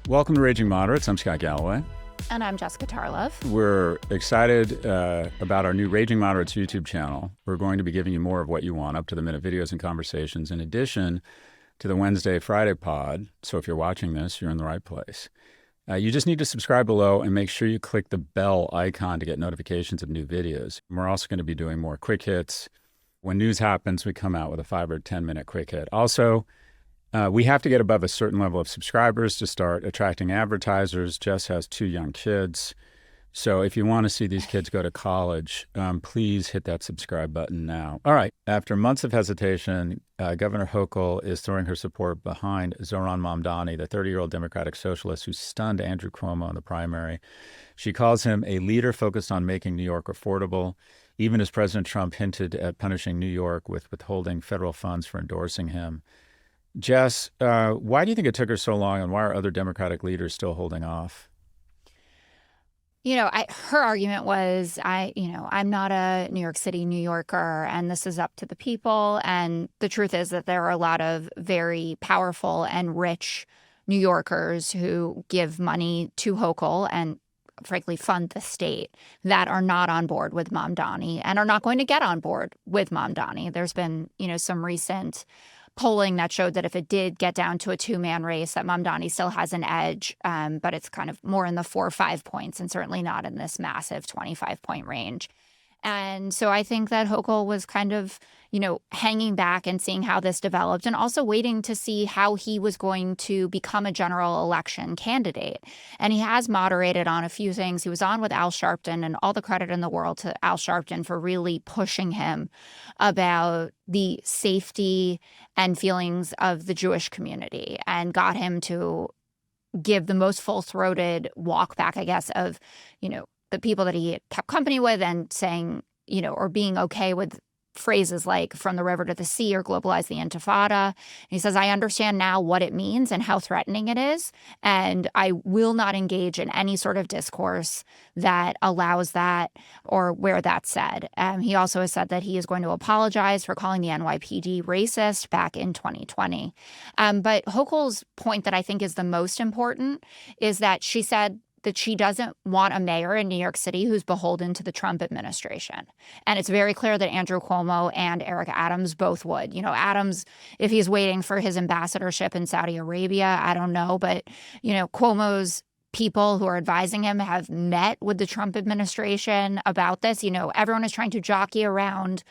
Welcome to Raging Moderates. I'm Scott Galloway. And I'm Jessica Tarlov. We're excited about our new Raging Moderates YouTube channel. We're going to be giving you more of what you want, up-to-the-minute videos and conversations, in addition to the Wednesday, Friday pod. So if you're watching this, you're in the right place. You just need to subscribe below and make sure you click the bell icon to get notifications of new videos. And we're also going to be doing more quick hits. When news happens, we come out with a 5 or 10-minute quick hit. Also, we have to get above a certain level of subscribers to start attracting advertisers. Jess has 2 young kids. So if you want to see these kids go to college, please hit that subscribe button now. All right. After months of hesitation, Governor Hochul is throwing her support behind Zohran Mamdani, the 30-year-old Democratic socialist who stunned Andrew Cuomo in the primary. She calls him a leader focused on making New York affordable, even as President Trump hinted at punishing New York with withholding federal funds for endorsing him. Jess, why do you think it took her so long, and why are other Democratic leaders still holding off? You know, her argument was, I'm not a New York City New Yorker, and this is up to the people. And the truth is that there are a lot of very powerful and rich New Yorkers who give money to Hochul and frankly fund the state that are not on board with Mamdani and are not going to get on board with Mamdani. There's been, some recent polling that showed that if it did get down to a 2-man race, that Mamdani still has an edge, but it's kind of more in the 4 or 5 points and certainly not in this massive 25-point range. And so I think that Hochul was kind of, hanging back and seeing how this developed and also waiting to see how he was going to become a general election candidate. And he has moderated on a few things. He was on with Al Sharpton, and all the credit in the world to Al Sharpton for really pushing him about the safety and feelings of the Jewish community and got him to give the most full-throated walk back, I guess, of, the people that he kept company with and saying, or being okay with phrases like from the river to the sea or globalize the intifada. And he says, I understand now what it means and how threatening it is. And I will not engage in any sort of discourse that allows that or where that's said. He also has said that he is going to apologize for calling the NYPD racist back in 2020. But Hochul's point that I think is the most important is that she said that she doesn't want a mayor in New York City who's beholden to the Trump administration. And it's very clear that Andrew Cuomo and Eric Adams both would. Adams, if he's waiting for his ambassadorship in Saudi Arabia, I don't know. But, Cuomo's people who are advising him have met with the Trump administration about this. Everyone is trying to jockey around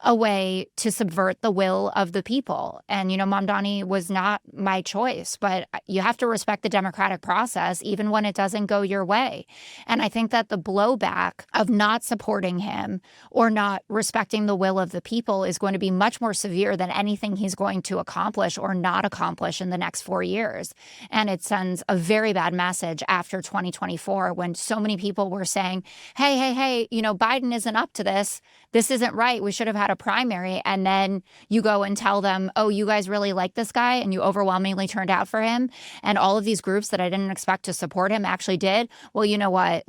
a way to subvert the will of the people. And, Mamdani was not my choice, but you have to respect the democratic process even when it doesn't go your way. And I think that the blowback of not supporting him or not respecting the will of the people is going to be much more severe than anything he's going to accomplish or not accomplish in the next 4 years. And it sends a very bad message after 2024 when so many people were saying, hey, Biden isn't up to this. This isn't right. We should have had a primary. And then you go and tell them, oh, you guys really like this guy and you overwhelmingly turned out for him. And all of these groups that I didn't expect to support him actually did. Well, you know what?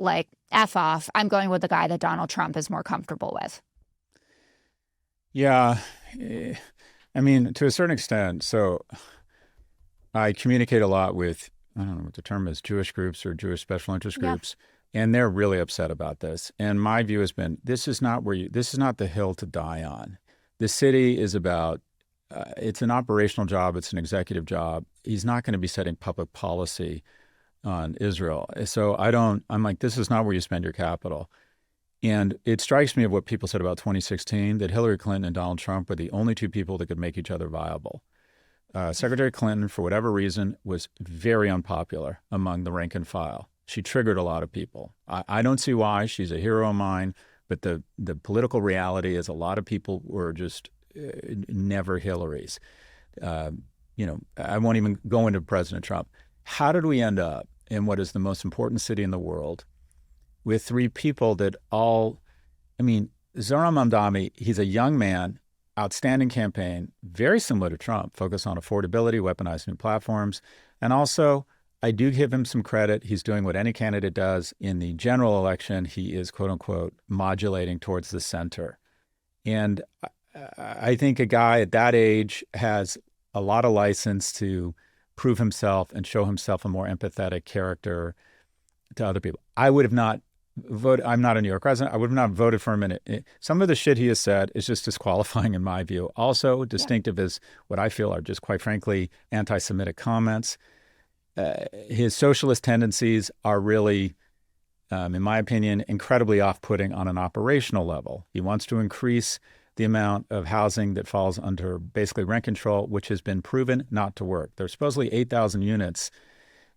F off. I'm going with the guy that Donald Trump is more comfortable with. Yeah. I mean, to a certain extent. So I communicate a lot with, I don't know what the term is, Jewish groups or Jewish special interest groups. Yeah. And they're really upset about this. And my view has been, this is not the hill to die on. The city is about, it's an operational job. It's an executive job. He's not going to be setting public policy on Israel. So I'm like, this is not where you spend your capital. And it strikes me of what people said about 2016, that Hillary Clinton and Donald Trump were the only 2 people that could make each other viable. Secretary Clinton, for whatever reason, was very unpopular among the rank and file. She triggered a lot of people. I don't see why. She's a hero of mine. But the political reality is a lot of people were just never Hillary's. I won't even go into President Trump. How did we end up in what is the most important city in the world with 3 people that all, Zohran Mamdani, he's a young man, outstanding campaign, very similar to Trump, focused on affordability, weaponized new platforms, and also I do give him some credit. He's doing what any candidate does. In the general election, he is, quote unquote, modulating towards the center. And I think a guy at that age has a lot of license to prove himself and show himself a more empathetic character to other people. I would have not voted. I'm not a New York resident. I would have not voted for him. Some of the shit he has said is just disqualifying in my view. Also distinctive is what I feel are just, quite frankly, anti-Semitic comments. His socialist tendencies are really, in my opinion, incredibly off-putting on an operational level. He wants to increase the amount of housing that falls under basically rent control, which has been proven not to work. There's supposedly 8,000 units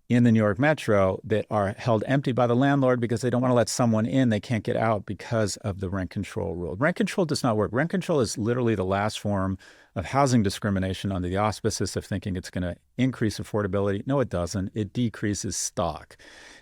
in the New York Metro that are held empty by the landlord because they don't want to let someone in. They can't get out because of the rent control rule. Rent control does not work. Rent control is literally the last form of housing discrimination under the auspices of thinking it's going to increase affordability. No, it doesn't. It decreases stock.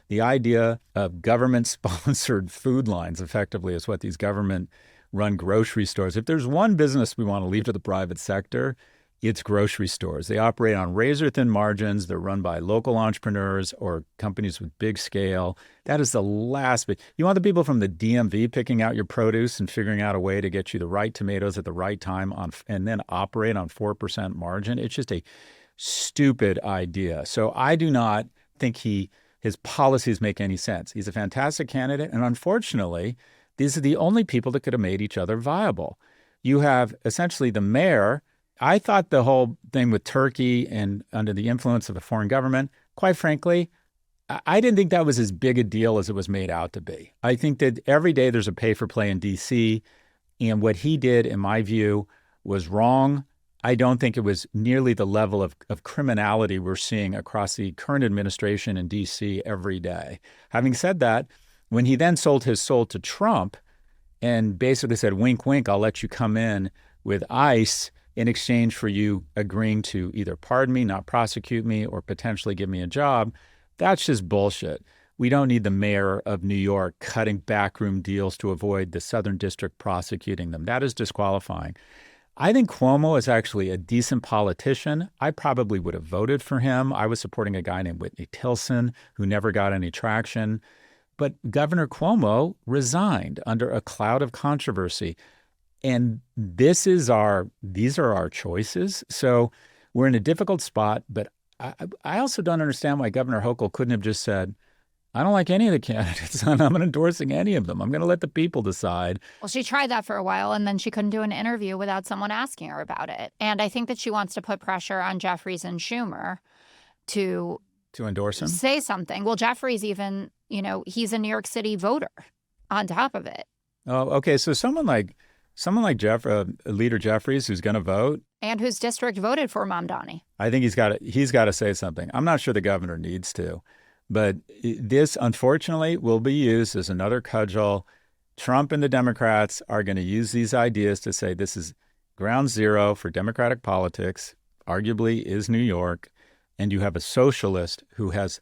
The idea of government-sponsored food lines effectively is what these government-run grocery stores. If there's one business we want to leave to the private sector, it's grocery stores. They operate on razor-thin margins. They're run by local entrepreneurs or companies with big scale. That is the last bit. You want the people from the DMV picking out your produce and figuring out a way to get you the right tomatoes at the right time and then operate on 4% margin. It's just a stupid idea. So I do not think his policies make any sense. He's a fantastic candidate, and unfortunately, these are the only people that could have made each other viable. You have essentially the mayor. I thought the whole thing with Turkey and under the influence of the foreign government, quite frankly, I didn't think that was as big a deal as it was made out to be. I think that every day there's a pay for play in D.C., and what he did, in my view, was wrong. I don't think it was nearly the level of criminality we're seeing across the current administration in D.C. every day. Having said that, when he then sold his soul to Trump and basically said, wink, wink, I'll let you come in with ICE in exchange for you agreeing to either pardon me, not prosecute me, or potentially give me a job, that's just bullshit. We don't need the mayor of New York cutting backroom deals to avoid the Southern District prosecuting them. That is disqualifying. I think Cuomo is actually a decent politician. I probably would have voted for him. I was supporting a guy named Whitney Tilson who never got any traction. But Governor Cuomo resigned under a cloud of controversy. And these are our choices. So we're in a difficult spot, but I also don't understand why Governor Hochul couldn't have just said, I don't like any of the candidates, and I'm not endorsing any of them. I'm going to let the people decide. Well, she tried that for a while, and then she couldn't do an interview without someone asking her about it. And I think that she wants to put pressure on Jeffries and Schumer to endorse him, say something. Well, Jeffries even, he's a New York City voter on top of it. Oh, okay. So someone like Leader Jeffries, who's going to vote, and whose district voted for Mamdani. I think he's got to say something. I'm not sure the governor needs to, but this, unfortunately, will be used as another cudgel. Trump and the Democrats are going to use these ideas to say this is ground zero for Democratic politics, arguably is New York, and you have a socialist who has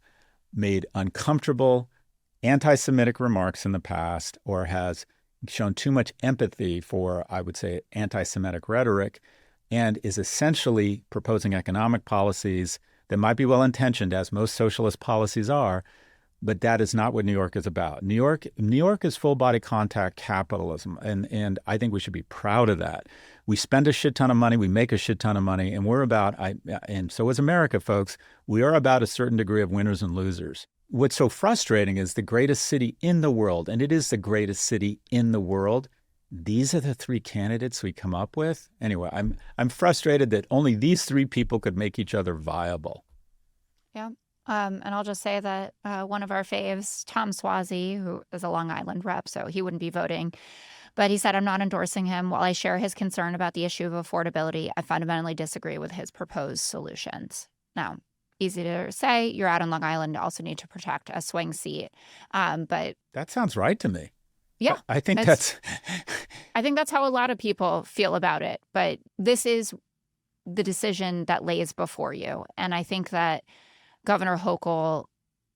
made uncomfortable anti-Semitic remarks in the past or has shown too much empathy for, I would say, anti-Semitic rhetoric, and is essentially proposing economic policies that might be well-intentioned, as most socialist policies are, but that is not what New York is about. New York is full-body contact capitalism, and I think we should be proud of that. We spend a shit ton of money, we make a shit ton of money, and and so is America, folks. We are about a certain degree of winners and losers. What's so frustrating is the greatest city in the world, and it is the greatest city in the world. These are the three candidates we come up with. Anyway, I'm frustrated that only these three people could make each other viable. Yeah. And I'll just say that one of our faves, Tom Swazi, who is a Long Island rep, so he wouldn't be voting, but he said, I'm not endorsing him. While I share his concern about the issue of affordability, I fundamentally disagree with his proposed solutions. Now, easy to say, you're out on Long Island, you also need to protect a swing seat. But that sounds right to me. Yeah. I think that's how a lot of people feel about it. But this is the decision that lays before you. And I think that Governor Hochul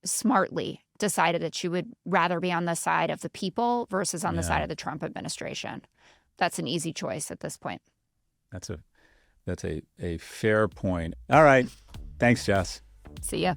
smartly decided that she would rather be on the side of the people versus on the side of the Trump administration. That's an easy choice at this point. That's a fair point. All right. Thanks, Jess. See ya.